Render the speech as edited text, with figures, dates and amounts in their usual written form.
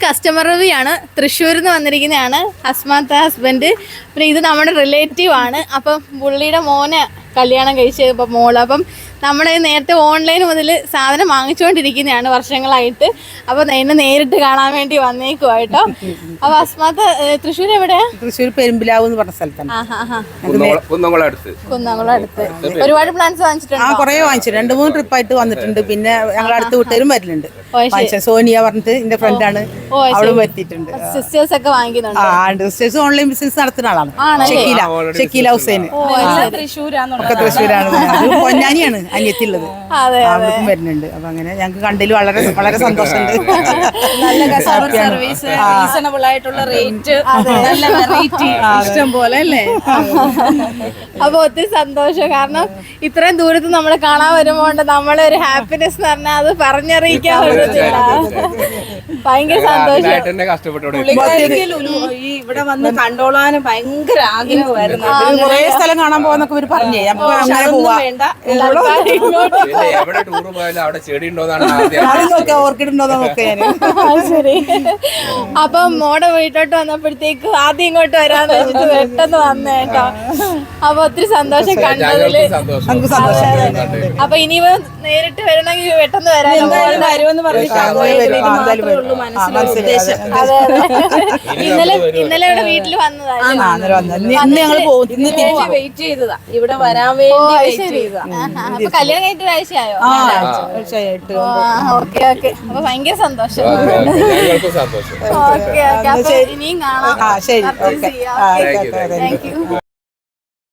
Customer review ആണ്. തൃശ്ശൂരിൽ നിന്ന് വന്നിരിക്കുന്നതാണ് ഹസ്മാത്ത ഹസ്ബൻഡ്. പിന്നെ ഇത് നമ്മുടെ റിലേറ്റീവ് ആണ്. അപ്പം പുള്ളിയുടെ മോനെ കല്യാണം കഴിച്ച് ഇപ്പം മോള്. അപ്പം നമ്മുടെ നേരത്തെ ഓൺലൈൻ മുതൽ സാധനം വാങ്ങിച്ചുകൊണ്ടിരിക്കുന്നതാണ് വർഷങ്ങളായിട്ട്. അപ്പം എന്നെ നേരിട്ട് കാണാൻ വേണ്ടി വന്നേക്കുവാട്ടോ. അപ്പൊ ഹസ്മാത്ത തൃശ്ശൂർ എവിടെയാ? തൃശ്ശൂർ പെരുമ്പിലാവ് എന്ന് പറഞ്ഞ സ്ഥലത്താണ്. കുന്നംകുളം അടുത്ത്. ഒരുപാട് പ്ലാന്റ്സ് വാങ്ങിച്ചിട്ടുണ്ട്. കുറെ വാങ്ങിച്ചു, 2-3 ട്രിപ്പായിട്ട് വന്നിട്ടുണ്ട്. പിന്നെ ഞങ്ങൾ അടുത്ത വീട്ടുകാരും വരുന്നുണ്ട്. സോനിയ പറഞ്ഞിട്ട് എന്റെ ഫ്രണ്ടാണ്, അവളും എത്തിയിട്ടുണ്ട്. സിസ്റ്റേഴ്സ് ഒക്കെ വാങ്ങിക്കുന്നുണ്ട്. സിസ്റ്റേഴ്സ് ഓൺലൈൻ ബിസിനസ് നടത്തുന്ന ആളാണ്. ഷക്കീല ഹുസൈൻ ഒക്കെ തൃശ്ശൂരാണ്. അത് പൊന്നാനിയാണ് അനിയത്തിയുള്ളത്. അവർക്കും വരുന്നുണ്ട്. അപ്പൊ അങ്ങനെ ഞങ്ങൾക്ക് കണ്ടതിൽ വളരെ വളരെ സന്തോഷമുണ്ട്. നല്ല കസ്റ്റമർ സർവീസ്, റീസണബിൾ ആയിട്ടുള്ള റേറ്റ്, നല്ല വെറൈറ്റി, ഇഷ്ടം പോലെ അല്ലേ. അപ്പൊ ഒത്തിരി സന്തോഷം. കാരണം ഇത്രയും ദൂരത്ത് നമ്മൾ കാണാൻ വരുമ്പോണ്ട് നമ്മളെ ഒരു ഹാപ്പിനെസ് എന്ന് പറഞ്ഞാൽ അത് പറഞ്ഞറിയിക്കാൻ പറ്റത്തില്ല. ഭയങ്കര സന്തോഷം. ഈ ഇവിടെ വന്ന് കണ്ടോളാനും ഭയങ്കര ആഗ്രഹമായിരുന്നു. കുറെ സ്ഥലം കാണാൻ പോകുന്നൊക്കെ ഇവര് പറഞ്ഞേ. അപ്പൊ അങ്ങനെ പോവാ. ഓർക്കിഡ് ഉണ്ടോന്ന് നോക്കിയാൽ. ശരി. അപ്പം മോടെ വീട്ടോട്ട് വന്നപ്പോഴത്തേക്ക് ആദ്യം ഇങ്ങോട്ട് വരാന്ന് വെച്ചിട്ട് പെട്ടെന്ന് വന്നേട്ടോ. അപ്പൊ ഒത്തിരി സന്തോഷം കണ്ടതില്. നമുക്ക് സന്തോഷം. അപ്പൊ ഇനി നേരിട്ട് വരണമെങ്കിൽ പെട്ടെന്ന് വരാമല്ലോ. ഇന്നലെ ഇവിടെ വീട്ടിൽ വെയിറ്റ് ചെയ്തതാ, ഇവിടെ വരാൻ വേണ്ടി. അപ്പൊ കല്യാണം കഴിഞ്ഞിട്ട് ഒരാഴ്ചയായോ? Okay okay. അപ്പൊ ഭയങ്കര സന്തോഷം. Okay okay. അപ്പൊ ഇനിയും കാണാം. ശരി. Thank you.